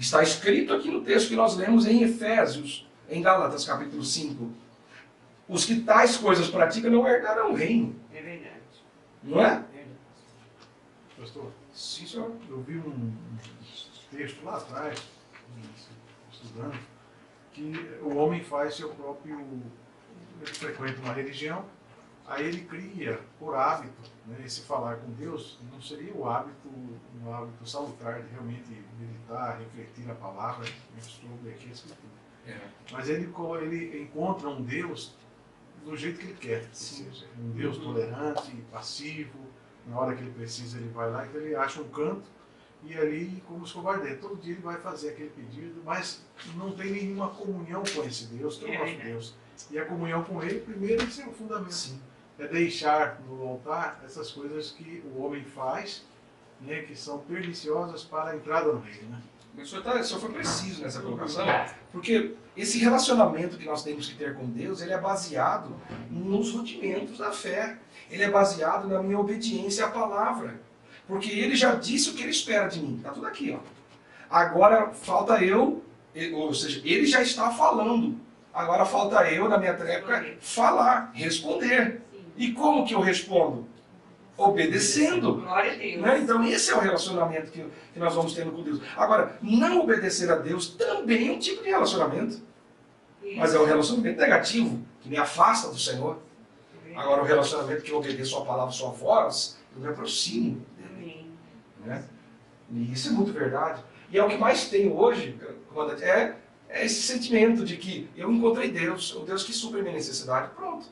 Está escrito aqui no texto que nós lemos em Efésios, em Gálatas capítulo 5. Os que tais coisas praticam não herdarão o reino. É verdade. Não é? É verdade. Pastor, Sim, senhor. eu vi um texto lá atrás, estudando, que o homem faz seu próprio... Ele frequenta uma religião, aí ele cria por hábito, né, esse falar com Deus, não seria um hábito salutar de realmente meditar, refletir a palavra, sobre aqui a escritura. Mas ele encontra um Deus do jeito que ele quer, ou seja, um Deus tolerante, passivo, na hora que ele precisa ele vai lá, então ele acha um canto e ali, como escovar dentro, todo dia ele vai fazer aquele pedido, mas não tem nenhuma comunhão com esse Deus, que é o nosso Deus. E a comunhão com ele, primeiro, esse é o fundamento. Sim. É deixar no altar essas coisas que o homem faz, né, que são perniciosas para a entrada no reino. Né? O senhor foi preciso nessa colocação, porque esse relacionamento que nós temos que ter com Deus, ele é baseado nos rudimentos da fé. Ele é baseado na minha obediência à palavra. Porque ele já disse o que ele espera de mim. Está tudo aqui, ó. Agora falta eu, ou seja, ele já está falando. Agora falta eu, na minha tréplica, falar, responder. E como que eu respondo? Obedecendo. Glória a Deus. Né? Então esse é o relacionamento que nós vamos tendo com Deus. Agora, não obedecer a Deus também é um tipo de relacionamento. Mas é um relacionamento negativo, que me afasta do Senhor. Agora, o relacionamento que eu obedeço a palavra, sua voz, eu me aproximo dele. Né? E isso é muito verdade. E é o que mais tem hoje, é esse sentimento de que eu encontrei Deus, o Deus que supre a minha necessidade, pronto.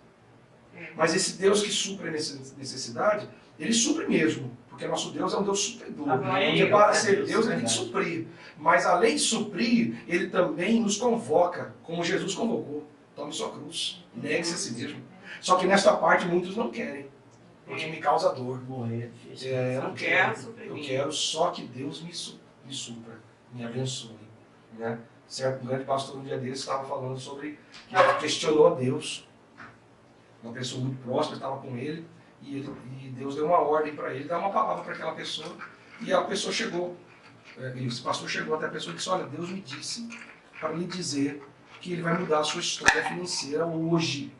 Mas esse Deus que supre a necessidade, ele supre mesmo. Porque nosso Deus é um Deus supridor. Porque para ser Deus, ele tem que suprir. Mas além de suprir, ele também nos convoca, como Jesus convocou. Tome sua cruz, negue-se a si mesmo. Só que nesta parte muitos não querem. Porque me causa dor. Eu não quero. Eu quero só que Deus me supra, me abençoe. Né? Certo? Um grande pastor um dia desses estava falando sobre que ele questionou a Deus. Uma pessoa muito próxima estava com ele e Deus deu uma ordem para ele, dar uma palavra para aquela pessoa. E a pessoa chegou, esse pastor chegou até a pessoa e disse: olha, Deus me disse para lhe dizer que ele vai mudar a sua história financeira hoje.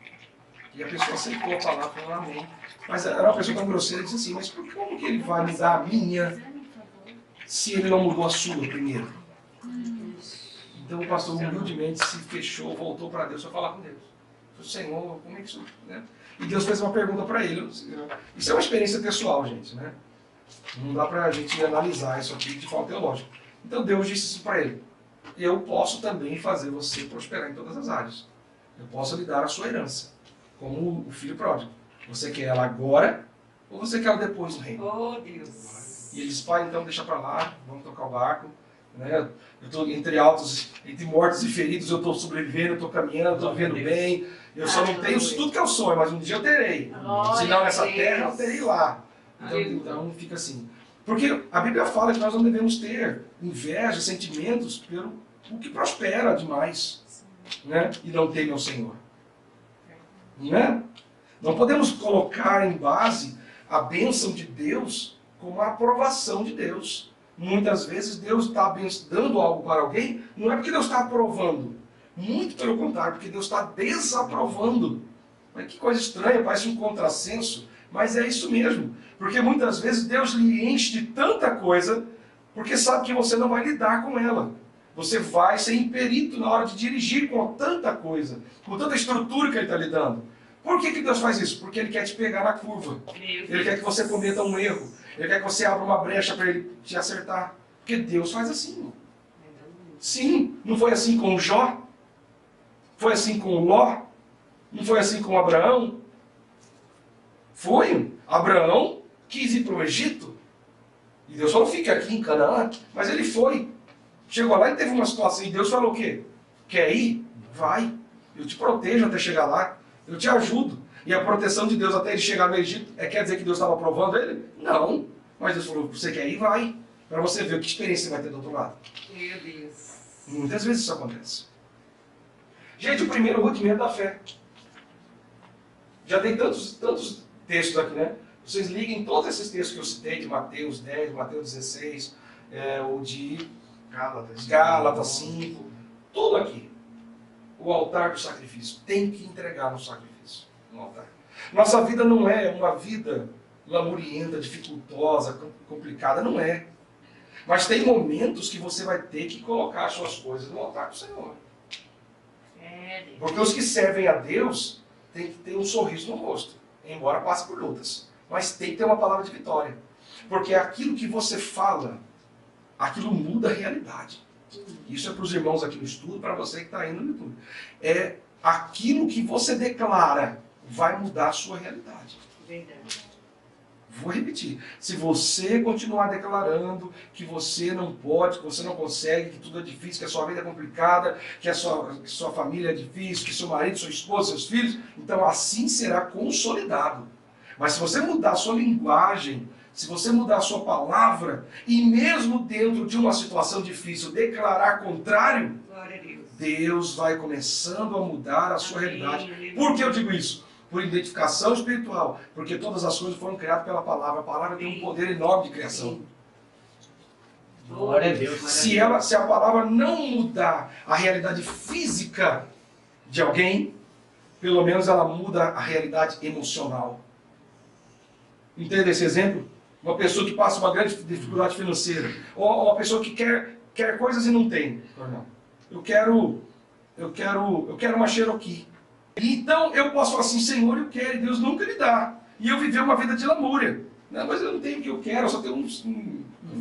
E a pessoa aceitou a palavra, falou amém. Mas era uma pessoa tão grosseira e disse assim: mas como que ele vai mudar a minha se ele não mudou a sua primeiro? Então o pastor humildemente se fechou, voltou para Deus para falar com Deus. Falou: Senhor, como é que isso... Né? E Deus fez uma pergunta para ele. Isso é uma experiência pessoal, gente. Né? Não dá para a gente analisar isso aqui de forma teológica. Então Deus disse isso para ele: eu posso também fazer você prosperar em todas as áreas. Eu posso lhe dar a sua herança, como o filho pródigo. Você quer ela agora ou você quer ela depois no reino? Oh, Deus. E ele disse: pai, então deixa para lá, vamos tocar o barco. Né? Eu estou entre mortos e feridos, eu estou sobrevivendo, eu estou caminhando, estou vivendo bem. Eu só não tenho tudo que eu sonho, mas um dia eu terei. Se não nessa terra, eu terei lá. Então fica assim. Porque a Bíblia fala que nós não devemos ter inveja, sentimentos pelo o que prospera demais. Né? E não teme ao Senhor. Né? Não podemos colocar em base a bênção de Deus como a aprovação de Deus. Muitas vezes Deus está dando algo para alguém, não é porque Deus está aprovando. Muito pelo contrário, porque Deus está desaprovando. Mas que coisa estranha, parece um contrassenso, mas é isso mesmo. Porque muitas vezes Deus lhe enche de tanta coisa, porque sabe que você não vai lidar com ela. Você vai ser imperito na hora de dirigir com tanta coisa, com tanta estrutura que Ele está lhe dando. Por que Deus faz isso? Porque Ele quer te pegar na curva. Ele quer que você cometa um erro. Ele quer que você abra uma brecha para Ele te acertar. Porque Deus faz assim. Sim, não foi assim com o Jó? Foi assim com o Ló? Não foi assim com Abraão? Foi. Abraão quis ir para o Egito. E Deus falou: fique aqui em Canaã. Mas ele foi. Chegou lá e teve uma situação. E Deus falou o quê? Quer ir? Vai. Eu te protejo até chegar lá. Eu te ajudo. E a proteção de Deus até ele chegar no Egito, quer dizer que Deus estava aprovando ele? Não. Mas Deus falou: você quer ir? Vai. Para você ver que experiência você vai ter do outro lado. Meu Deus. Muitas vezes isso acontece. Gente, o primeiro rudimento da fé. Já tem tantos textos aqui, né? Vocês liguem todos esses textos que eu citei, de Mateus 10, Mateus 16, o de Gálatas 5, tudo aqui. O altar do sacrifício. Tem que entregar no sacrifício, no altar. Nossa vida não é uma vida lamurienta, dificultosa, complicada, não é. Mas tem momentos que você vai ter que colocar as suas coisas no altar do Senhor. Porque os que servem a Deus têm que ter um sorriso no rosto, embora passe por lutas. Mas tem que ter uma palavra de vitória. Porque aquilo que você fala, aquilo muda a realidade. Isso é para os irmãos aqui no estudo, para você que está indo no YouTube. É aquilo que você declara vai mudar a sua realidade. Verdade. Vou repetir. Se você continuar declarando que você não pode, que você não consegue, que tudo é difícil, que a sua vida é complicada, que a sua família é difícil, que seu marido, sua esposa, seus filhos, então assim será consolidado. Mas se você mudar a sua linguagem, se você mudar a sua palavra, e mesmo dentro de uma situação difícil declarar contrário, Glória a Deus. Deus vai começando a mudar a sua Amém. realidade. Por que eu digo isso? Por identificação espiritual. Porque todas as coisas foram criadas pela palavra. A palavra tem um poder enorme de criação. Glória a Deus. Se a palavra não mudar a realidade física de alguém, pelo menos ela muda a realidade emocional. Entende esse exemplo? Uma pessoa que passa uma grande dificuldade financeira. Ou uma pessoa que quer coisas e não tem. Não. Eu quero uma Cherokee. Então eu posso falar assim, Senhor, eu quero, e Deus nunca me dá. E eu viver uma vida de lamúria. Não, mas eu não tenho o que eu quero, eu só tenho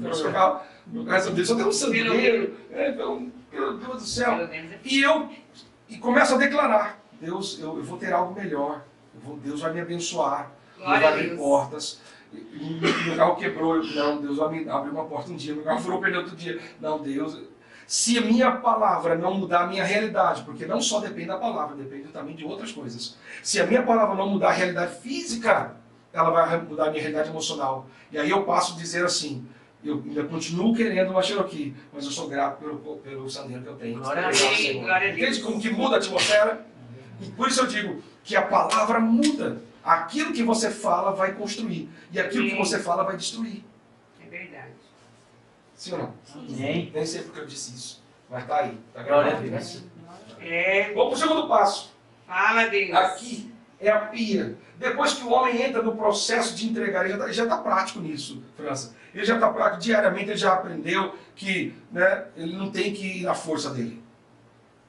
graças a Deus, só tenho um sandeiro. Pelo Deus do céu. E começo a declarar, Deus, eu vou ter algo melhor. Deus vai me abençoar. Deus vai abrir portas. Meu carro quebrou. Não, Deus vai me abrir uma porta um dia. Meu carro furou o pneu outro dia. Não, Deus... Se a minha palavra não mudar a minha realidade, porque não só depende da palavra, depende também de outras coisas. Se a minha palavra não mudar a realidade física, ela vai mudar a minha realidade emocional. E aí eu passo a dizer assim, eu ainda continuo querendo uma Cherokee, mas eu sou grato pelo sandeiro que eu tenho. Glória a Deus. Glória a Deus. Entende como que muda a atmosfera? E por isso eu digo que a palavra muda. Aquilo que você fala vai construir. E aquilo que você fala vai destruir. É verdade. Sim ou não? Amém. Nem sei porque eu disse isso. Mas está aí. Está Glória a gravado. Deus. Vamos para o segundo passo. Fala, Deus. Aqui é a pia. Depois que o homem entra no processo de entregar, ele já está prático nisso, França. Ele já está prático diariamente, ele já aprendeu que ele não tem que ir na força dele.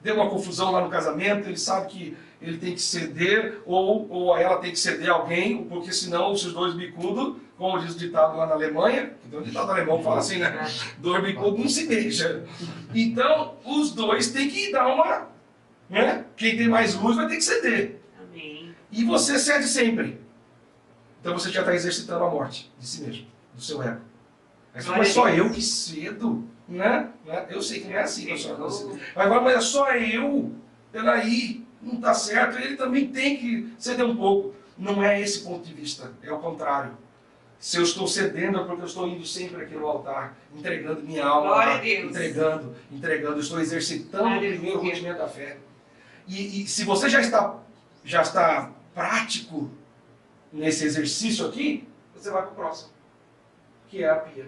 Deu uma confusão lá no casamento, ele sabe que ele tem que ceder, ou ela tem que ceder a alguém, porque senão os dois bicudos, como diz o ditado lá na Alemanha, então o ditado alemão que fala assim, né? Dois bicudos não se beijam. Então, os dois têm que dar uma... Quem tem mais luz vai ter que ceder. Amém. E você cede sempre. Então você já está exercitando a morte de si mesmo, do seu ego. Mas só eu que cedo, né? Eu sei que não é assim, agora, mas é só eu, peraí, não está certo, ele também tem que ceder um pouco. Não é esse ponto de vista, é o contrário. Se eu estou cedendo é porque eu estou indo sempre aqui no altar, entregando minha alma, Glória a Deus. entregando, eu estou exercitando o Aleluia. primeiro rudimento da fé. E se você já está prático nesse exercício aqui, você vai para o próximo, que é a pia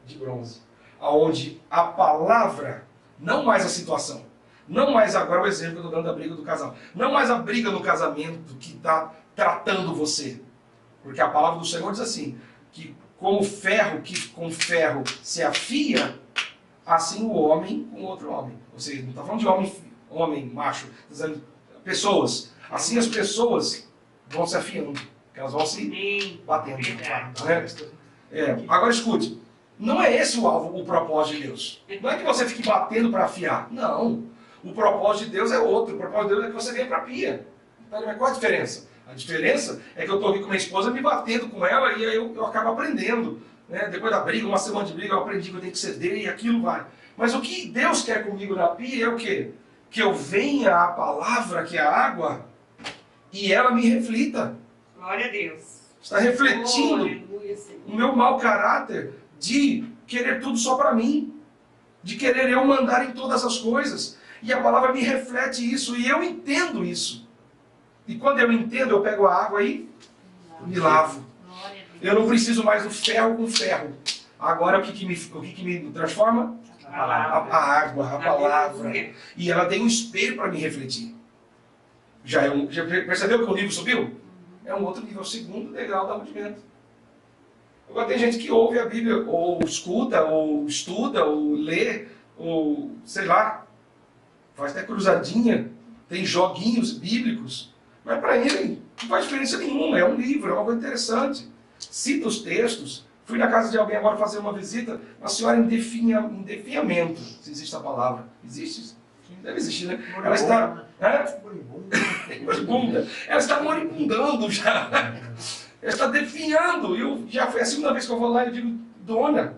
de bronze, aonde a palavra, não mais a situação, não mais agora o exemplo que eu estou dando da briga do casal, não mais a briga no casamento que está tratando você, porque a palavra do Senhor diz assim, que como ferro que com ferro se afia, assim o homem com outro homem. Ou seja, não está falando de homem macho, está dizendo pessoas. Assim as pessoas vão se afiando, elas vão se batendo. Agora escute, não é esse o alvo, o propósito de Deus. Não é que você fique batendo para afiar. Não. O propósito de Deus é outro. O propósito de Deus é que você venha para a pia. Mas qual a diferença? A diferença é que eu estou aqui com minha esposa me batendo com ela e aí eu acabo aprendendo. Depois da briga, uma semana de briga, eu aprendi que eu tenho que ceder e aquilo vai. Mas o que Deus quer comigo na pia é o quê? Que eu venha à palavra, que é a água, e ela me reflita. Glória a Deus. Está refletindo Aleluia, Senhor. o meu mau caráter de querer tudo só para mim, de querer eu mandar em todas as coisas. E a palavra me reflete isso, e eu entendo isso. E quando eu entendo, eu pego a água e me lavo. Eu não preciso mais do ferro com ferro. Agora o que me transforma? A água, a palavra. Aleluia. E ela tem um espelho para me refletir. Já percebeu que o nível subiu? É um outro nível, o segundo degrau do arrependimento. Agora tem gente que ouve a Bíblia, ou escuta, ou estuda, ou lê, ou sei lá, faz até cruzadinha, tem joguinhos bíblicos, mas para ele não faz diferença nenhuma, é um livro, é uma coisa interessante. Cita os textos. Fui na casa de alguém agora fazer uma visita, uma senhora em definhamento, se existe a palavra. Existe? Deve existir, né? Ela está... Moribunda. Ela está moribundando já. Ela está definhando. Já foi a segunda vez que eu vou lá e eu digo, dona,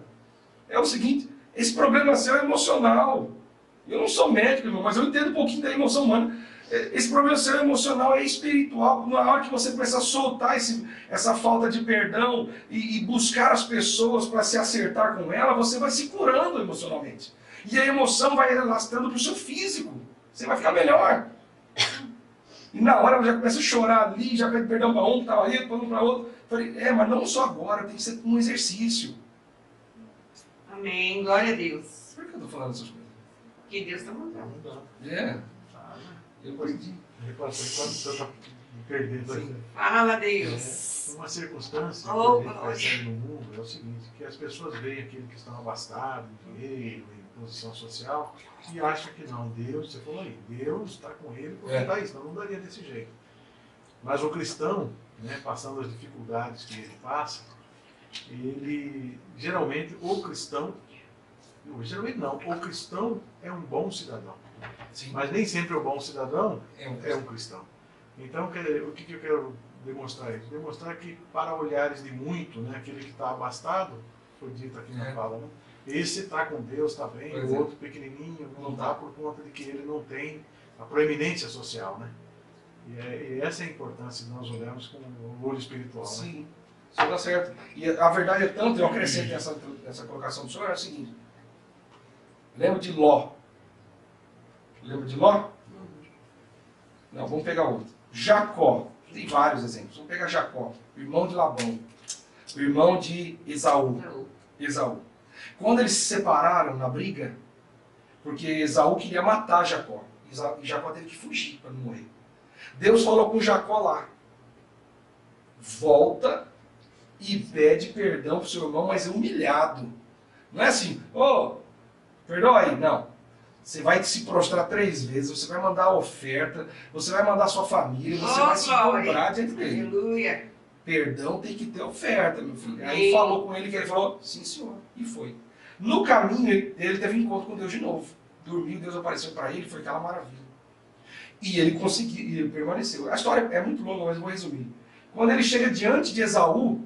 é o seguinte, esse problema seu é emocional. Eu não sou médico, irmão, mas eu entendo um pouquinho da emoção humana. Esse problema seu é emocional, é espiritual. Na hora que você começar a soltar essa falta de perdão e buscar as pessoas para se acertar com ela, você vai se curando emocionalmente. E a emoção vai alastrando para o seu físico. Você vai ficar melhor. E na hora ela já começa a chorar ali, já pede perdão para um que estava aí, para um para outro. Falei, mas não só agora, tem que ser um exercício. Amém. Glória a Deus. Por que eu estou falando essas coisas? Que Deus está mandando. Eu aprendi. Quando você está perdendo aí. Fala, Deus. Uma circunstância Oh, que a gente percebe no mundo é o seguinte, que as pessoas veem aquele que estão abastados, em dinheiro, em posição social, e acham que não, Deus, você falou aí, Deus está com ele porque está isso, não daria desse jeito. Mas o cristão, né, passando as dificuldades que ele passa, ele, geralmente não, o cristão é um bom cidadão. Sim. Mas nem sempre o bom cidadão É um é um cristão. Então, o que eu quero demonstrar isso? Demonstrar que, para olhares de muito, né, aquele que está abastado, foi dito aqui na fala, né? Esse está com Deus, está bem, Pois o outro pequenininho não está por conta de que ele não tem a proeminência social, né? E essa é a importância de nós olharmos com o olho espiritual, né? Sim, isso está certo. E a verdade é tanto, eu acrescento essa colocação do senhor, é o seguinte. Lembra de Ló? Lembra de Ló? Não, vamos pegar outro. Jacó. Tem vários exemplos. Vamos pegar Jacó, o irmão de Labão, o irmão de Esaú. Quando eles se separaram na briga, porque Esaú queria matar Jacó, e Jacó teve que fugir para não morrer. Deus falou com Jacó lá, volta e pede perdão para o seu irmão, mas é humilhado. Não é assim, perdoa aí, não. Você vai se prostrar 3 vezes, você vai mandar a oferta, você vai mandar a sua família, você vai se dobrar diante dele. Aleluia. Perdão tem que ter oferta, meu filho. Aí falou com ele que ele falou, sim senhor, e foi. No caminho ele teve um encontro com Deus de novo. Dormiu, Deus apareceu para ele, foi aquela maravilha. E ele conseguiu, e ele permaneceu. A história é muito longa, mas eu vou resumir. Quando ele chega diante de Esaú,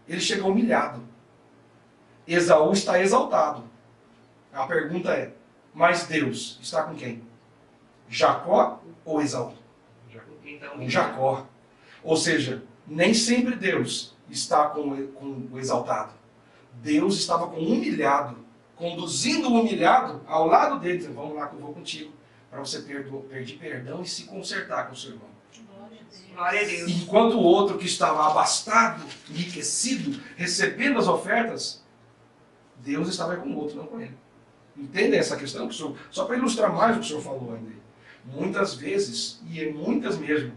ele chega humilhado. Esaú está exaltado. A pergunta é, mas Deus está com quem? Jacó ou Esaú? Com Jacó. Ou seja, nem sempre Deus está com o exaltado. Deus estava com o humilhado, conduzindo o humilhado ao lado dele, dizendo, vamos lá que eu vou contigo, para você pedir perdão e se consertar com o seu irmão. Glória a Deus. Enquanto o outro que estava abastado, enriquecido, recebendo as ofertas, Deus estava com o outro, não com ele. Entendem essa questão? Que o senhor, só para ilustrar mais o que o senhor falou ainda. Muitas vezes, e muitas mesmo,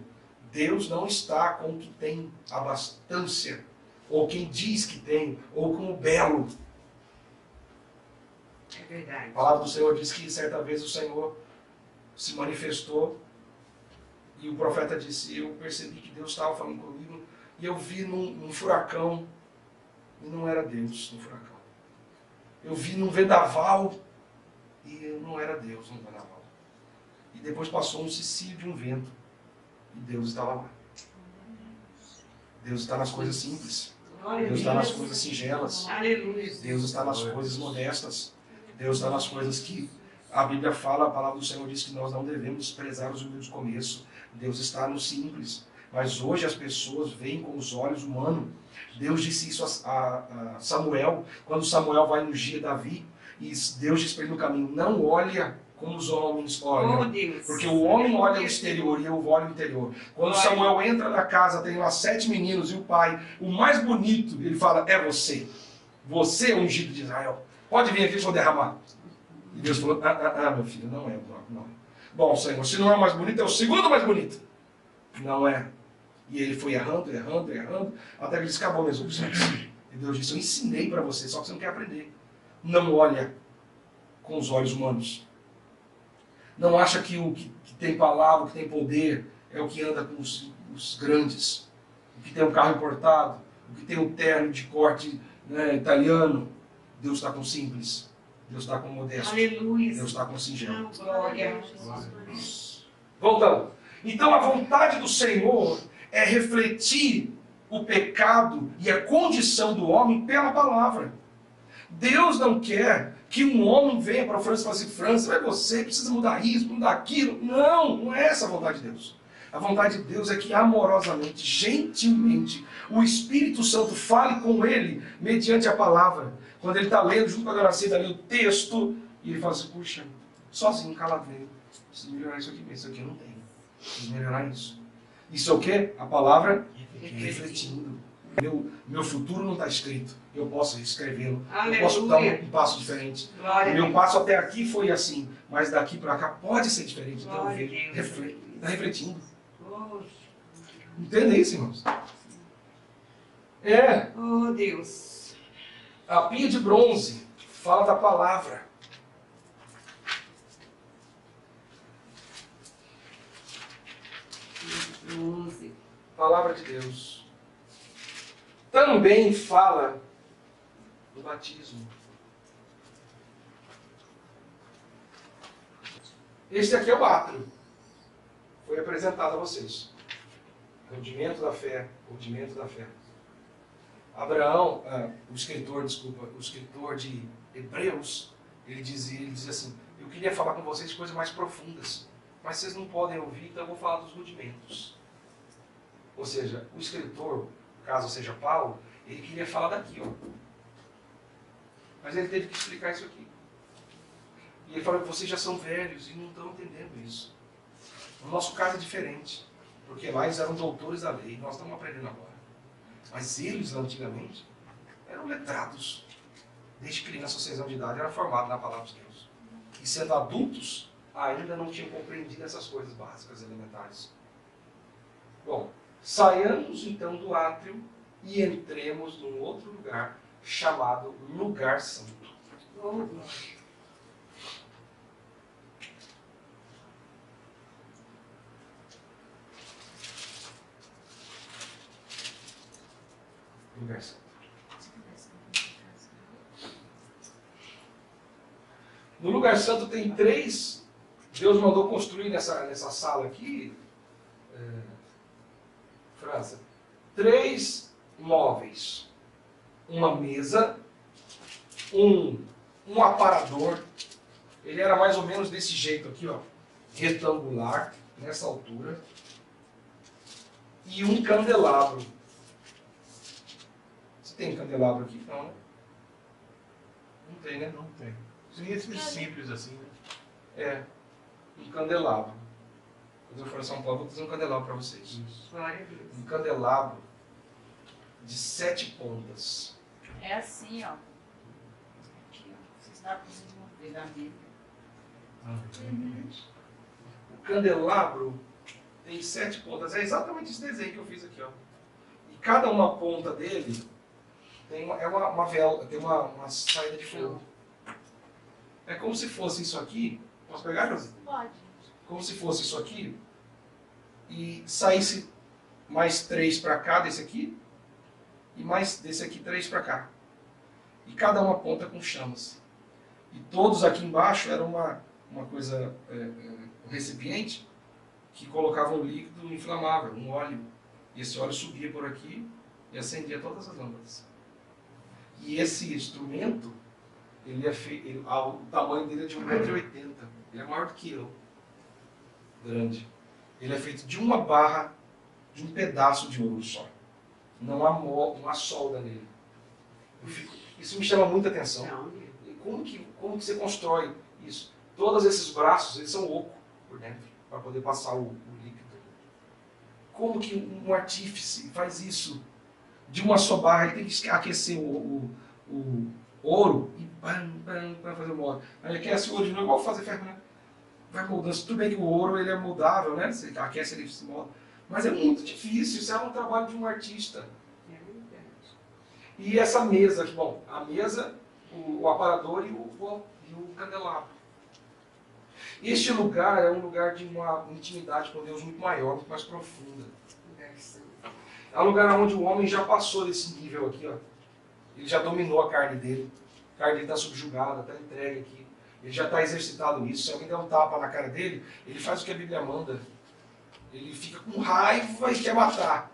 Deus não está com o que tem abastância, ou quem diz que tem, ou com o belo. É verdade. A palavra do Senhor diz que certa vez o Senhor se manifestou e o profeta disse, eu percebi que Deus estava falando comigo e eu vi num furacão e não era Deus no furacão. Eu vi num vendaval e não era Deus no vendaval. E depois passou um cicílio de um vento e Deus estava lá. Deus está nas coisas simples. Deus está nas coisas singelas. Aleluia. Deus está nas coisas modestas. Deus está nas coisas que a Bíblia fala, a palavra do Senhor diz que nós não devemos desprezar os humildes começos. Deus está no simples. Mas hoje as pessoas veem com os olhos humanos. Deus disse isso a Samuel, quando Samuel vai ungir Davi, e Deus diz para ele no caminho, não olha como os homens olham, Oh, Deus. porque o homem olha o exterior e eu olho o interior. Quando Samuel entra na casa, tem lá 7 meninos e o pai, o mais bonito, ele fala, é você. Você é o ungido de Israel. Pode vir aqui que eu vou derramar. E Deus falou, meu filho, não é o próprio, não é. Bom, Senhor, se não é o mais bonito, é o segundo mais bonito. Não é. E ele foi errando, até que ele disse, acabou minhas opções. E Deus disse, eu ensinei para você, só que você não quer aprender. Não olha com os olhos humanos. Não acha que o que tem palavra, o que tem poder, é o que anda com os grandes. O que tem um carro importado, o que tem um terno de corte, né, italiano. Deus está com o simples. Deus está com o modesto. Aleluia. Deus está com o singelo. Glória. Voltando. Então a vontade do Senhor é refletir o pecado e a condição do homem pela palavra. Deus não quer que um homem venha para a França e fale assim, França, você precisa mudar isso, mudar aquilo. Não, não é essa a vontade de Deus. A vontade de Deus é que amorosamente, gentilmente, o Espírito Santo fale com ele mediante a palavra. Quando ele está lendo junto com a Doracida ali o texto, e ele fala assim, puxa, sozinho, calado nele, preciso melhorar isso aqui, isso aqui eu não tenho. Preciso melhorar isso. Isso é o quê? A palavra refletindo. Meu futuro não está escrito. Eu posso escrevê-lo. Eu posso dar um passo diferente. O meu passo até aqui foi assim, mas daqui para cá pode ser diferente. Então eu vejo. Está refletindo. Entende isso, irmãos? Oh, Deus. A pia de bronze fala da palavra. Palavra de Deus. Também fala do batismo. Este aqui é o átrio. Foi apresentado a vocês. Rudimento da fé. Rudimento da fé. Abraão, o escritor de Hebreus, ele dizia assim, eu queria falar com vocês de coisas mais profundas, mas vocês não podem ouvir, então eu vou falar dos rudimentos. Ou seja, o escritor, caso seja Paulo, ele queria falar daqui, ó. Mas ele teve que explicar isso aqui. E ele falou que vocês já são velhos e não estão entendendo isso. No nosso caso é diferente, porque lá eles eram doutores da lei, nós estamos aprendendo agora. Mas eles, antigamente, eram letrados. Desde criança, aos 6 anos de idade, eram formados na palavra de Deus. E sendo adultos, ainda não tinham compreendido essas coisas básicas, elementares. Bom, saiamos então do átrio e entremos num outro lugar, chamado Lugar Santo. Lugar Santo. No Lugar Santo tem 3. Deus mandou construir nessa sala aqui, França, 3 móveis. Uma mesa, um aparador. Ele era mais ou menos desse jeito aqui, ó, retangular, nessa altura. E um candelabro. Você tem candelabro aqui? Não, né? Não tem, né? Não tem. Seria esses simples assim, né? Um candelabro. Quando eu for a São Paulo, vou trazer um candelabro para vocês. Isso. Glória a Deus. Um candelabro de 7 pontas. É assim, ó. Aqui, ó. Vocês dá para ver da Bíblia. O candelabro tem 7 pontas. É exatamente esse desenho que eu fiz aqui, ó. E cada uma ponta dele tem uma vela, tem uma saída de fogo. É como se fosse isso aqui. Posso pegar, Josi? Pode. Como se fosse isso aqui e saísse mais 3 para cá desse aqui e mais desse aqui 3 para cá. E cada uma ponta com chamas. E todos aqui embaixo era uma coisa, um recipiente que colocava um líquido inflamável, um óleo. E esse óleo subia por aqui e acendia todas as lâmpadas. E esse instrumento, o tamanho dele é de 1,80 m. Ele é maior do que eu. Grande. Ele é feito de uma barra, de um pedaço de ouro só. Não há solda nele. Isso me chama muita atenção. Como que você constrói isso? Todos esses braços, eles são oco por dentro, para poder passar o líquido. Como que um artífice faz isso? De uma só barra, ele tem que aquecer ouro e vai fazer o molde. Aí aquece o ouro de novo, igual fazer ferro, né? Vai moldando. Tudo bem que o ouro ele é moldável, né? Você aquece, ele se molda. Mas é muito difícil, isso é um trabalho de um artista. É verdade. E essa mesa aqui, bom, a mesa, o aparador e o candelabro. Este lugar é um lugar de uma intimidade com Deus muito maior, muito mais profunda. É um lugar onde o homem já passou desse nível aqui, ó. Ele já dominou a carne dele. A carne dele está subjugada, está entregue aqui. Ele já está exercitado nisso. Se alguém der um tapa na cara dele, ele faz o que a Bíblia manda. Ele fica com raiva e quer matar.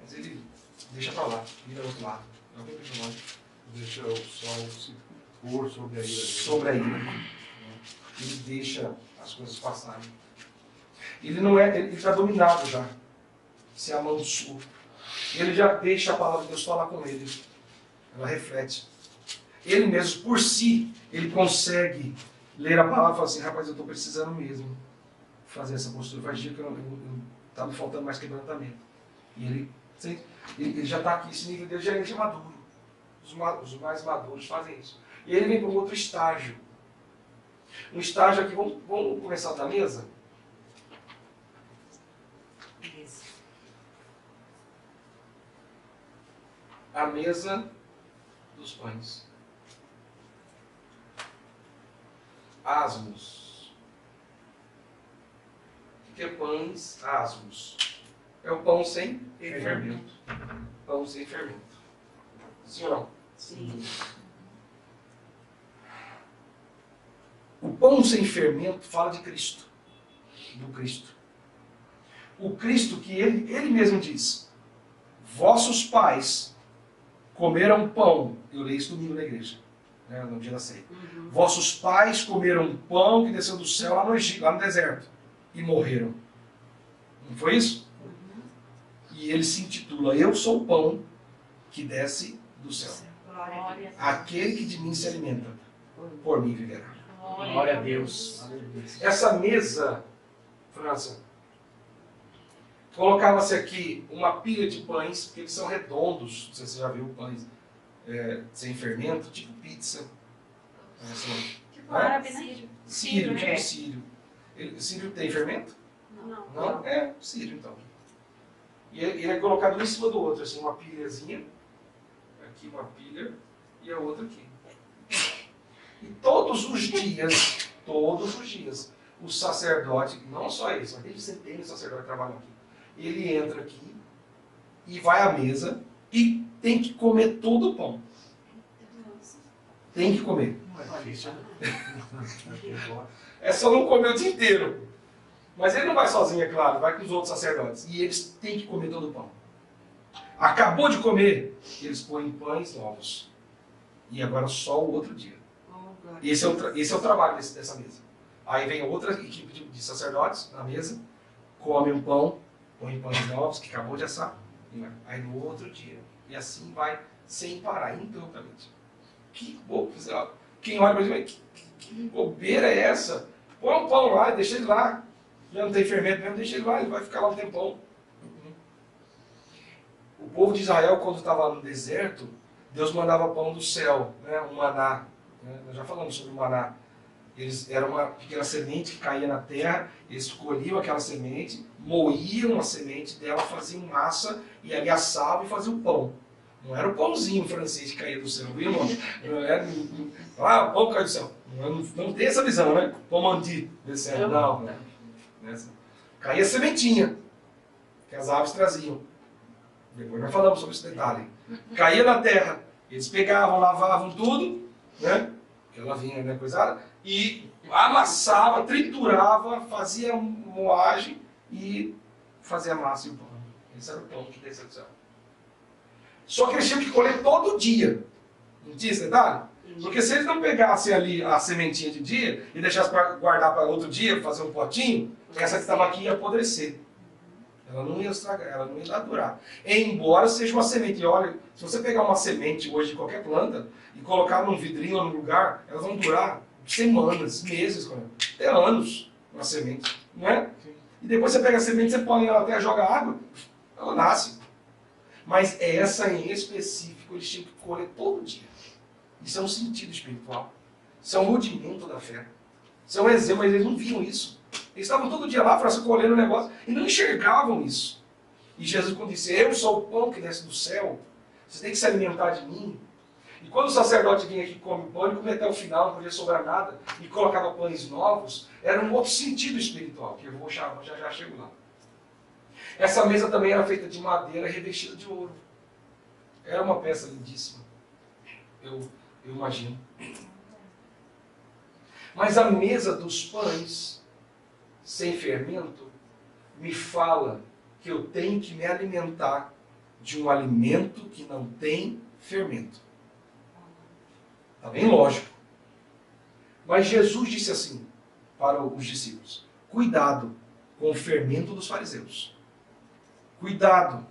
Mas ele deixa para lá, vira ao outro lado. Não tem problema. Deixa o sol se pôr sobre a ilha. Sobre a ilha. Ele deixa as coisas passarem. Ele não é, ele está dominado já. Se amansou. Ele já deixa a palavra de Deus falar com ele. Ela reflete. Ele mesmo, por si, ele consegue ler a palavra e falar assim, rapaz, eu estou precisando mesmo fazer essa postura. Faz dia que eu está me faltando mais quebrantamento. E ele já está aqui, esse nível dele já é maduro. Os mais maduros fazem isso. E ele vem para um outro estágio. Um estágio aqui, vamos começar da mesa? Isso. A mesa dos pães. Asmos. O que é pães? Asmos. É o pão sem fermento. Pão sem fermento. Sim ou não? Sim. O pão sem fermento fala de Cristo. Do Cristo. O Cristo que ele mesmo diz. Vossos pais comeram pão. Eu leio isso domingo na igreja. Né, no dia da ceia. Vossos pais comeram pão que desceu do céu lá no deserto. E morreram. Não foi isso? E ele se intitula Eu sou o pão que desce do céu. Glória a Deus. Aquele que de mim se alimenta, por mim viverá. Glória a Deus. Essa mesa, França, colocava-se aqui uma pilha de pães, porque eles são redondos. Não sei se você já viu pães sem fermento, tipo pizza. Tipo árabe, né? Sírio, tipo é. sírio. Sírio tem fermento? Não. Não? É, sírio então. E ele é colocado um em cima do outro, assim, uma pilhazinha. Aqui uma pilha e a outra aqui. E todos os dias, o sacerdote, não só esse, mas tem centenas de sacerdotes que trabalham aqui. Ele entra aqui e vai à mesa e tem que comer todo o pão. Tem que comer. Não é difícil, né? É só não comer o dia inteiro. Mas ele não vai sozinho, é claro, vai com os outros sacerdotes. E eles têm que comer todo o pão. Acabou de comer, eles põem pães novos. E agora só o outro dia. Oh, glória. Esse é o trabalho dessa mesa. Aí vem outra equipe de sacerdotes na mesa, come um pão, põe pães novos que acabou de assar. E vai. Aí no outro dia. E assim vai, sem parar, ininterruptamente. Que bobo. Quem olha para ele, que bobeira é essa? Põe um pão lá, deixa ele lá. Já não tem fermento mesmo, deixa ele lá, ele vai ficar lá um tempão. O povo de Israel, quando estava no deserto, Deus mandava pão do céu, né, um maná. Né? Nós já falamos sobre o maná. Era uma pequena semente que caía na terra, eles colhiam aquela semente, moíam a semente dela, faziam massa e ali assavam e faziam pão. Não era o pãozinho francês que caía do céu, viu, irmão? Não era, o pão cai do céu. Não tem essa visão, né? Pão mandi descendo, não. Caía sementinha, que as aves traziam. Depois nós falamos sobre esse detalhe. Caía na terra, eles pegavam, lavavam tudo, né? Que ela vinha, né, coisada, e amassava, triturava, fazia moagem e fazia massa e o pão. Esse era o pão que descia do céu. Só que eles tinham que colher todo dia. Não tinha esse detalhe? Porque se eles não pegassem ali a sementinha de dia e deixassem para guardar para outro dia, fazer um potinho, essa que estava aqui ia apodrecer. Ela não ia estragar, ela não ia durar. Embora seja uma semente. E olha, se você pegar uma semente hoje de qualquer planta e colocar num vidrinho ou num lugar, elas vão durar semanas, meses, até anos, uma semente. Não é? E depois você pega a semente, você põe ela até, joga água, ela nasce. Mas essa em específico eles tinham que colher todo dia. Isso é um sentido espiritual. Isso é um rudimento da fé. Isso é um exemplo, mas eles não viam isso. Eles estavam todo dia lá, colhendo o negócio, e não enxergavam isso. E Jesus, quando disse, eu sou o pão que desce do céu, você tem que se alimentar de mim. E quando o sacerdote vinha aqui e come pão, ele comia até o final, não podia sobrar nada, e colocava pães novos, era um outro sentido espiritual, que eu vou já chego lá. Essa mesa também era feita de madeira revestida de ouro. Era uma peça lindíssima. Eu imagino. Mas a mesa dos pães, sem fermento, me fala que eu tenho que me alimentar de um alimento que não tem fermento. Está bem lógico. Mas Jesus disse assim para os discípulos: cuidado com o fermento dos fariseus. Cuidado,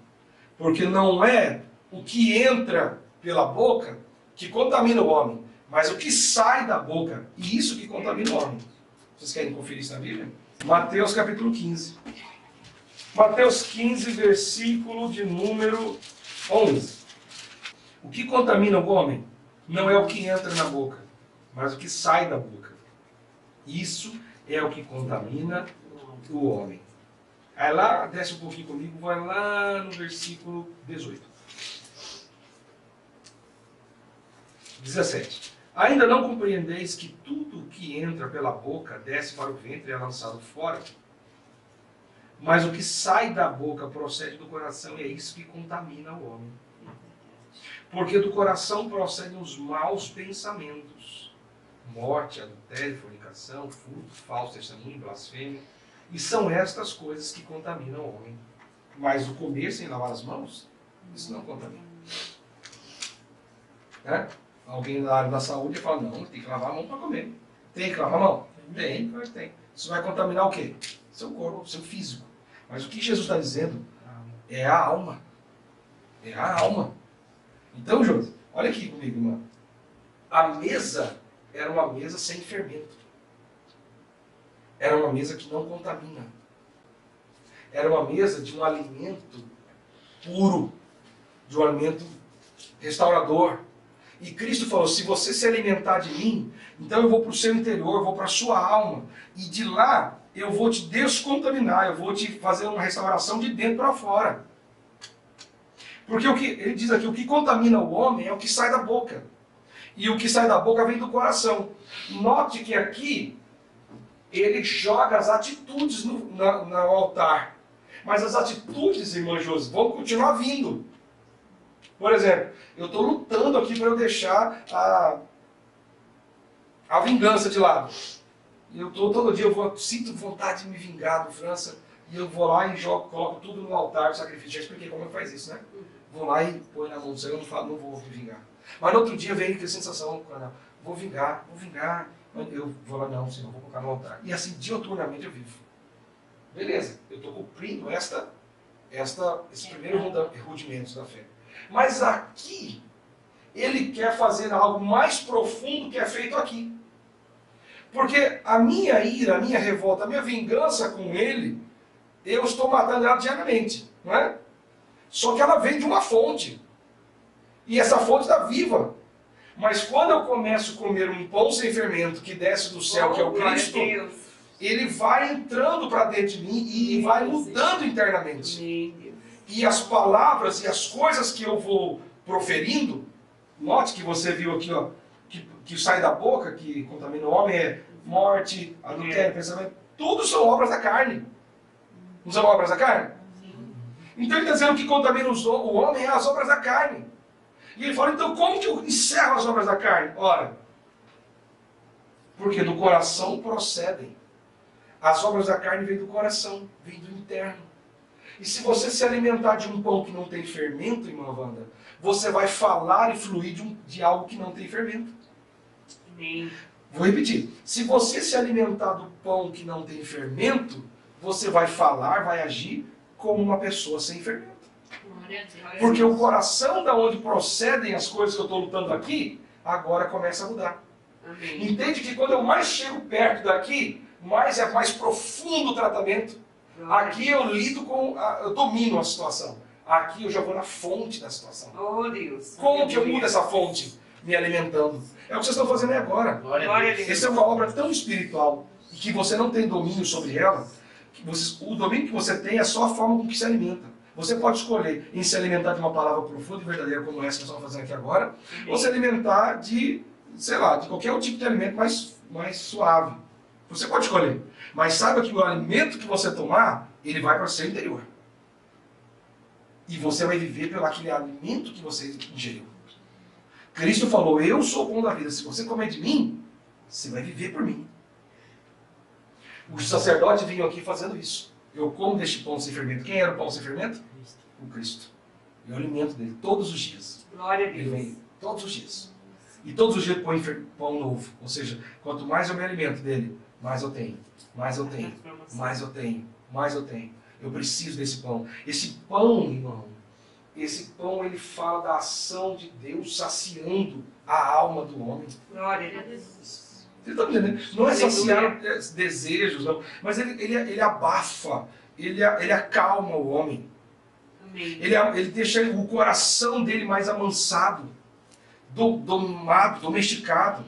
porque não é o que entra pela boca que contamina o homem, mas o que sai da boca, e isso que contamina o homem. Vocês querem conferir isso na Bíblia? Mateus capítulo 15. Mateus 15, versículo de número 11. O que contamina o homem não é o que entra na boca, mas o que sai da boca. Isso é o que contamina o homem. Aí lá, desce um pouquinho comigo, vai lá no versículo 18. 17. Ainda não compreendeis que tudo que entra pela boca desce para o ventre e é lançado fora? Mas o que sai da boca procede do coração e é isso que contamina o homem. Porque do coração procedem os maus pensamentos. Morte, adultério, fornicação, furto, falso testemunho, blasfêmia. E são estas coisas que contaminam o homem. Mas o comer sem lavar as mãos, isso não contamina. Né? Alguém na área da saúde fala, não, tem que lavar a mão para comer. Tem que lavar a mão? Tem, mas tem. Isso vai contaminar o quê? Seu corpo, seu físico. Mas o que Jesus está dizendo é a alma. É a alma. Então, José, olha aqui comigo, irmão. A mesa era uma mesa sem fermento. Era uma mesa que não contamina. Era uma mesa de um alimento puro, de um alimento restaurador. E Cristo falou, se você se alimentar de mim, então eu vou para o seu interior, eu vou para a sua alma. E de lá eu vou te descontaminar, eu vou te fazer uma restauração de dentro para fora. Porque o que ele diz aqui, o que contamina o homem é o que sai da boca. E o que sai da boca vem do coração. Note que aqui ele joga as atitudes no altar. Mas as atitudes, irmã Josi, vão continuar vindo. Por exemplo, eu estou lutando aqui para eu deixar a vingança de lado. Todo dia sinto vontade de me vingar do França. E eu vou lá e coloco tudo no altar do sacrifício. Já expliquei como é que faz isso, né? Vou lá e põe na mão do Senhor, não vou me vingar. Mas no outro dia vem aquela sensação, vou vingar. Eu vou lá, não, Senhor, vou colocar no altar. E assim, dioturnamente eu vivo. Beleza, eu estou cumprindo esses primeiros rudimentos da fé. Mas aqui, ele quer fazer algo mais profundo que é feito aqui. Porque a minha ira, a minha revolta, a minha vingança com ele, eu estou matando ela diariamente, não é? Só que ela vem de uma fonte. E essa fonte está viva. Mas quando eu começo a comer um pão sem fermento que desce do céu, que é o Cristo, ele vai entrando para dentro de mim e vai mudando internamente. E as palavras e as coisas que eu vou proferindo, note que você viu aqui, ó, que sai da boca, que contamina o homem, é morte, adultério, pensamento, tudo são obras da carne. Não são obras da carne? Então ele está dizendo que contamina o homem é as obras da carne. E ele fala, então como que eu encerro as obras da carne? Ora, porque do coração procedem. As obras da carne vêm do coração, vêm do interno. E se você se alimentar de um pão que não tem fermento, irmã Wanda, você vai falar e fluir de algo que não tem fermento. Amém. Vou repetir. Se você se alimentar do pão que não tem fermento, você vai falar, vai agir como uma pessoa sem fermento. Porque o coração da onde procedem as coisas que eu estou lutando aqui, agora começa a mudar. Amém. Entende que quando eu mais chego perto daqui, mais profundo o tratamento. Aqui eu lido eu domino a situação. Aqui eu já vou na fonte da situação. Oh, Deus. Como que eu mudo essa fonte? me alimentando. É o que vocês estão fazendo aí agora. Glória a Glória a Deus. Deus. Essa é uma obra tão espiritual e que você não tem domínio sobre ela, que o domínio que você tem é só a forma com que se alimenta. Você pode escolher em se alimentar de uma palavra profunda e verdadeira, como essa que nós estamos fazendo aqui agora, ou se alimentar de, sei lá, de qualquer outro tipo de alimento mais suave. Você pode escolher. Mas saiba que o alimento que você tomar, ele vai para o seu interior. E você vai viver pelo aquele alimento que você ingeriu. Cristo falou, eu sou o pão da vida. Se você comer de mim, você vai viver por mim. Os sacerdotes vinham aqui fazendo isso. Eu como deste pão sem fermento. Quem era o pão sem fermento? O Cristo. Eu alimento dele todos os dias. Glória a Ele Deus. vem todos os dias. E todos os dias põe pão novo. Ou seja, quanto mais eu me alimento dele, mais eu tenho. Mais eu tenho. Mais eu tenho. Mais eu tenho. Eu preciso desse pão. Esse pão, irmão, esse pão ele fala da ação de Deus saciando a alma do homem. Glória a Deus. Vocês estão entendendo? Não é saciar desejos, não. Mas ele abafa, ele acalma o homem. Amém. Ele deixa o coração dele mais amansado, domado, domesticado.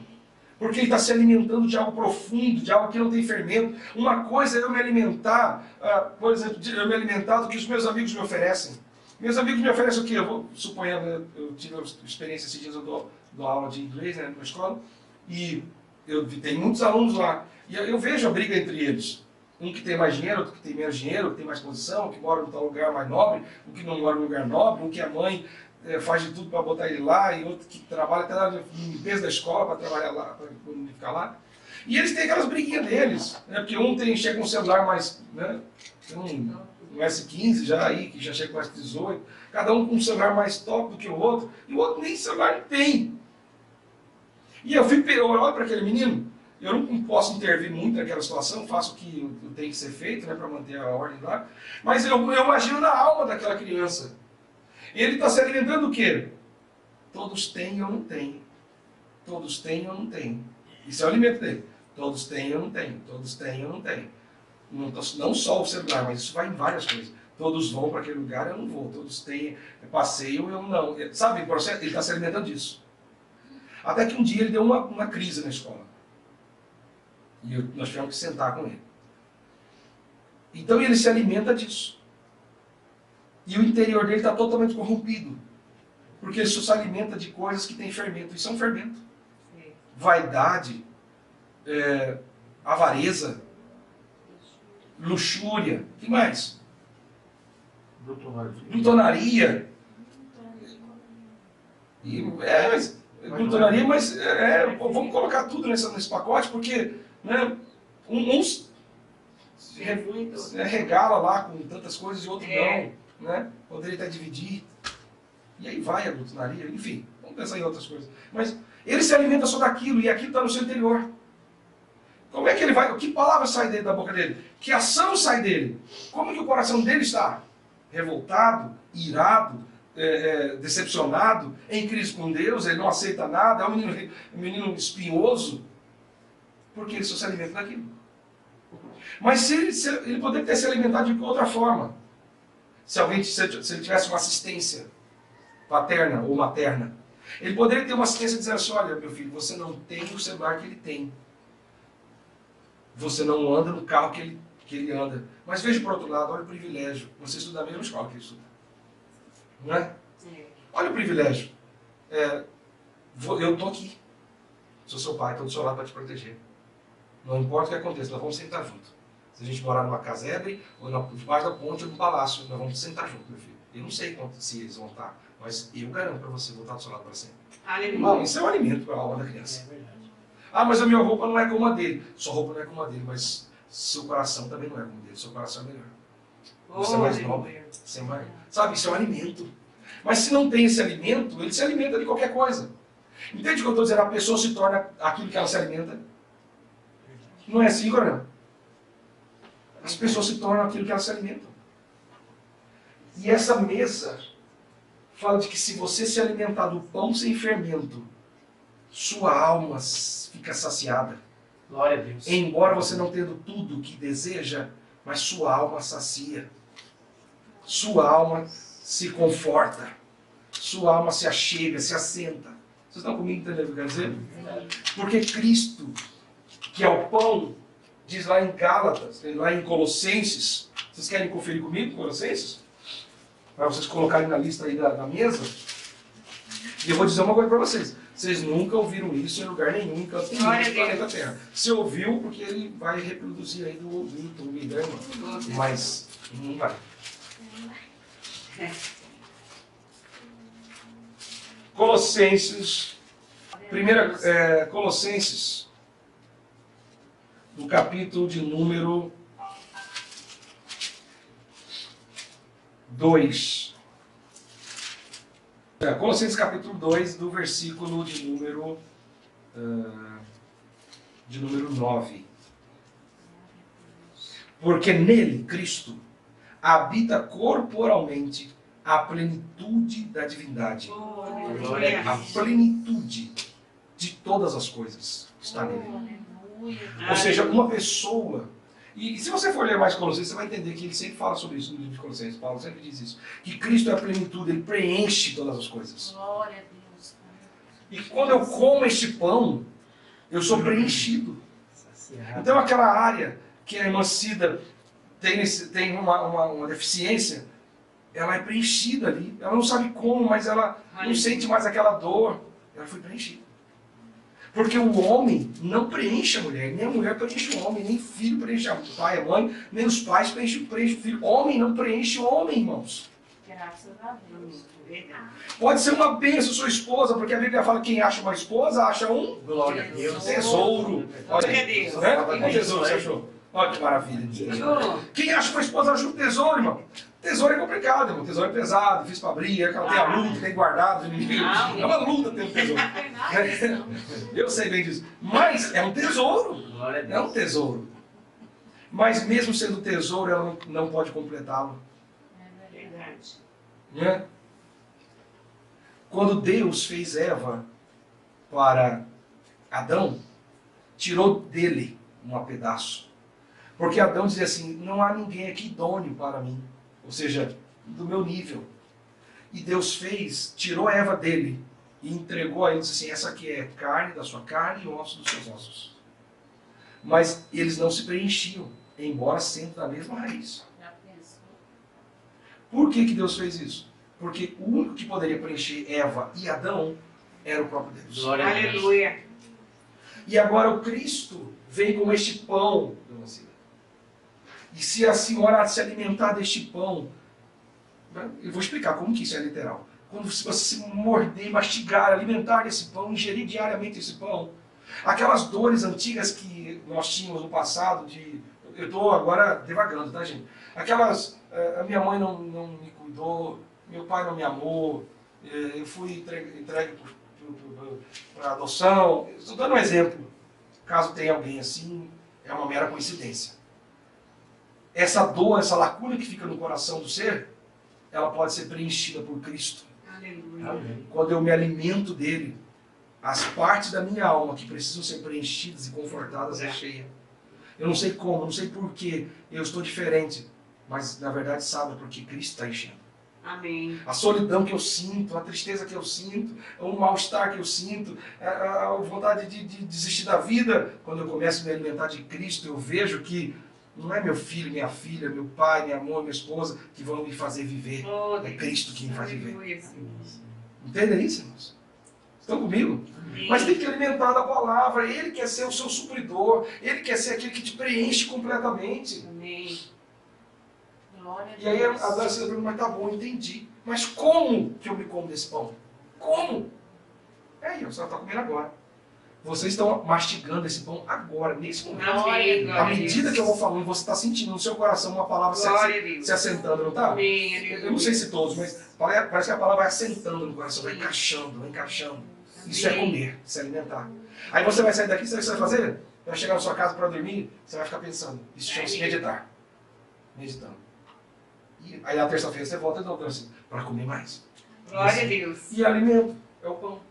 Porque ele está se alimentando de algo profundo, de algo que não tem fermento. Uma coisa é eu me alimentar, por exemplo, eu me alimentar do que os meus amigos me oferecem. Meus amigos me oferecem o quê? Eu vou suponhar, eu tive experiência esses dias, eu dou aula de inglês, né, na escola, e eu tenho muitos alunos lá. E eu vejo a briga entre eles. Um que tem mais dinheiro, outro que tem menos dinheiro, que tem mais posição, que mora em tal lugar mais nobre, um que não mora em lugar nobre, um que a mãe faz de tudo para botar ele lá, e outro que trabalha até na limpeza da escola para trabalhar lá, para ficar lá. E eles têm aquelas briguinhas deles, né? Porque um chega com um celular mais, né? Tem um S15 já aí, que já chega com S18, cada um com um celular mais top do que o outro, e o outro nem celular tem. E eu olho para aquele menino, eu não posso intervir muito naquela situação, faço o que tem que ser feito, né, para manter a ordem lá, mas eu imagino na alma daquela criança. Ele está se alimentando do quê? Todos têm ou não têm. Todos têm ou não têm. Isso é o alimento dele. Todos têm ou não têm. Todos têm ou não têm. Não só o celular, mas isso vai em várias coisas. Todos vão para aquele lugar, eu não vou. Todos têm passeio, eu não. Sabe, o processo? Ele está se alimentando disso. Até que um dia ele deu uma crise na escola. E nós tivemos que sentar com ele. Então ele se alimenta disso. E o interior dele está totalmente corrompido. Porque ele só se alimenta de coisas que têm fermento. Isso é um fermento. Sim. Vaidade, avareza, luxúria. O que mais? Glutonaria. Glutonaria, mas vamos colocar tudo nesse pacote, porque né, uns regala lá com tantas coisas e outro não. Né? Poderia até dividir. E aí vai a glutonaria, enfim, vamos pensar em outras coisas. Mas ele se alimenta só daquilo e aquilo está no seu interior. Como é que ele vai? Que palavra sai da boca dele? Que ação sai dele? Como que o coração dele está? Revoltado, irado, decepcionado, em crise com Deus, ele não aceita nada, é um menino espinhoso, porque ele só se alimenta daquilo. Mas se ele poderia ter se alimentado de outra forma. Se ele tivesse uma assistência paterna ou materna, ele poderia ter uma assistência dizendo assim, olha, meu filho, você não tem o celular que ele tem. Você não anda no carro que ele anda. Mas veja por outro lado, olha o privilégio. Você estuda na mesma escola que ele estuda. Não é? Olha o privilégio. Eu estou aqui. Sou seu pai, estou do seu lado para te proteger. Não importa o que aconteça, nós vamos sentar junto. Se a gente morar numa casebre, ou debaixo da ponte, ou num palácio, nós vamos sentar junto, meu filho. Eu não sei se eles vão estar, mas eu garanto para você voltar do seu lado para sempre. Irmão, isso é um alimento para a alma da criança. É verdade. Ah, mas a minha roupa não é como a dele. Sua roupa não é como a dele, mas seu coração também não é como a dele. Seu coração é melhor. Você é mais nobre. Você é mais... Sabe, isso é um alimento. Mas se não tem esse alimento, ele se alimenta de qualquer coisa. Entende o que eu estou dizendo? A pessoa se torna aquilo que ela se alimenta. Não é assim, coronel? As pessoas se tornam aquilo que elas se alimentam. E essa mesa fala de que se você se alimentar do pão sem fermento, sua alma fica saciada. Glória a Deus. Embora você não tendo tudo o que deseja, mas sua alma sacia. Sua alma se conforta. Sua alma se achega, se assenta. Vocês estão comigo entendendo o que eu quero dizer? Porque Cristo, que é o pão, diz lá em Gálatas, lá em Colossenses. Vocês querem conferir comigo Colossenses? Para vocês colocarem na lista aí da mesa. E eu vou dizer uma coisa para vocês. Vocês nunca ouviram isso em lugar nenhum, em canto nenhum do planeta Terra. Você ouviu porque ele vai reproduzir aí do YouTube, né, irmão? Mas não vai. Colossenses, Colossenses, do capítulo de número 2. Colossenses capítulo 2, do versículo de número 9. Porque nele, Cristo, habita corporalmente a plenitude da divindade. A plenitude de todas as coisas está nele. Ou seja, uma pessoa... E se você for ler mais Colossenses, você vai entender que ele sempre fala sobre isso no livro de Colossenses. Paulo sempre diz isso. Que Cristo é a plenitude, ele preenche todas as coisas. Glória a Deus. E quando eu como este pão, eu sou preenchido. Então aquela área que a irmã Cida tem uma deficiência, ela é preenchida ali. Ela não sabe como, mas ela não sente mais aquela dor. Ela foi preenchida. Porque o homem não preenche a mulher, nem a mulher preenche o homem, nem filho preenche o pai, a mãe, nem os pais preenchem o filho. Homem não preenche o homem, irmãos. Graças a Deus. Pode ser uma bênção sua esposa, porque a Bíblia fala que quem acha uma esposa acha um Glória a Deus. tesouro. Olha Glória a aí, Deus. né? Qual tesouro você achou? Olha que maravilha. Quem acha uma esposa acha um tesouro, irmão. Tesouro é complicado, irmão. Tesouro é pesado, difícil para abrir, ela tem a luta, tem guardado. É uma luta ter um tesouro. Eu sei bem disso. Mas é um tesouro. Glória a É Deus. um tesouro. Mas mesmo sendo tesouro, ela não pode completá-lo. É verdade. Né? Quando Deus fez Eva para Adão, tirou dele um pedaço. Porque Adão dizia assim, não há ninguém aqui idôneo para mim. Ou seja, do meu nível. E Deus tirou a Eva dele e entregou a ele, disse assim, essa aqui é carne da sua carne e osso dos seus ossos. Mas eles não se preenchiam, embora sendo da mesma raiz. Já pensou? Por que Deus fez isso? Porque o único que poderia preencher Eva e Adão era o próprio Deus. Glória a Deus. Aleluia. E agora o Cristo vem com este pão, dona Cida. E se a senhora se alimentar deste pão, eu vou explicar como que isso é literal. Quando você se morder, mastigar, alimentar esse pão, ingerir diariamente esse pão, aquelas dores antigas que nós tínhamos no passado, eu estou agora devagando, tá, gente? Aquelas, a minha mãe não me cuidou, meu pai não me amou, eu fui entregue para adoção. Estou dando um exemplo. Caso tenha alguém assim, é uma mera coincidência. Essa dor, essa lacuna que fica no coração do ser, ela pode ser preenchida por Cristo. Aleluia. Amém. Quando eu me alimento dele, as partes da minha alma que precisam ser preenchidas e confortadas é cheia. Eu não sei como, não sei porquê, eu estou diferente. Mas, na verdade, sabe porque Cristo está enchendo. Amém. A solidão que eu sinto, a tristeza que eu sinto, o mal-estar que eu sinto, a vontade de desistir da vida. Quando eu começo a me alimentar de Cristo, eu vejo que não é meu filho, minha filha, meu pai, minha mãe, minha esposa que vão me fazer viver. É Cristo que me faz viver. Aleluia. Entendem isso, irmãos? Estão comigo? Mas tem que alimentar da palavra. Ele quer ser o seu supridor. Ele quer ser aquele que te preenche completamente. Amém. Glória a E aí a Deus. Dona Cida pergunta, mas tá bom, entendi. Mas como que eu me como desse pão? Como? É aí, você está comendo agora. Vocês estão mastigando esse pão agora, nesse momento. Amém. À medida que eu vou falando, você está sentindo no seu coração uma palavra Glória a Deus. se assentando, não está? Amém. Aleluia. Eu não sei se todos, mas parece que a palavra vai assentando no coração, vai encaixando, vai encaixando. Isso é comer, se alimentar. Aí você vai sair daqui, sabe o que você vai fazer? Vai chegar na sua casa para dormir, você vai ficar pensando. Isso chama-se meditar. Meditando. E aí na terça-feira você volta de novo assim, para comer mais. Glória a Deus. E alimento é o pão.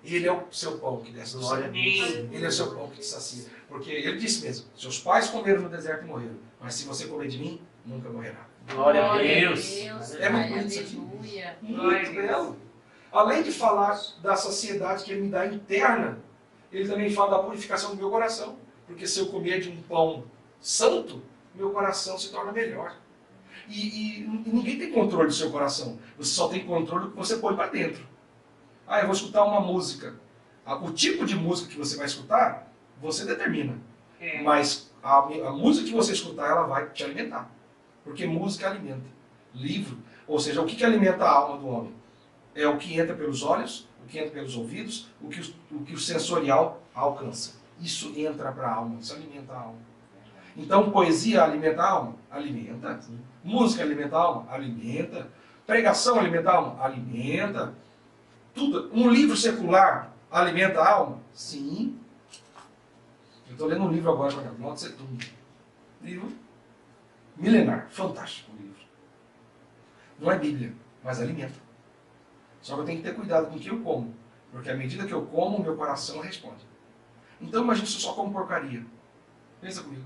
Ele é o seu pão que desce do céu. Glória a Deus. Ele é o seu pão que te sacia. Porque ele disse mesmo, seus pais comeram no deserto e morreram. Mas se você comer de mim, nunca morrerá. Glória a Glória a Deus. Deus. É muito Pai, bonito isso aqui. aleluia. Glória a Muito Deus. belo. Além de falar da saciedade que ele me dá interna, ele também fala da purificação do meu coração. Porque se eu comer de um pão santo, meu coração se torna melhor. E ninguém tem controle do seu coração. Você só tem controle do que você põe para dentro. Ah, eu vou escutar uma música. O tipo de música que você vai escutar, você determina. É. Mas a música que você escutar, ela vai te alimentar. Porque música alimenta. Livro, ou seja, o que alimenta a alma do homem? É o que entra pelos olhos, o que entra pelos ouvidos, o que o sensorial alcança. Isso entra para a alma, isso alimenta a alma. Então, poesia alimenta a alma? Alimenta. Música alimenta a alma? Alimenta. Pregação alimenta a alma? Alimenta. Tudo. Um livro secular alimenta a alma? Sim. Eu estou lendo um livro agora para Mao Tse Tung. Livro milenar, fantástico o livro. Não é Bíblia, mas alimenta. Só que eu tenho que ter cuidado com o que eu como. Porque à medida que eu como, meu coração responde. Então imagine se eu só como porcaria. Pensa comigo.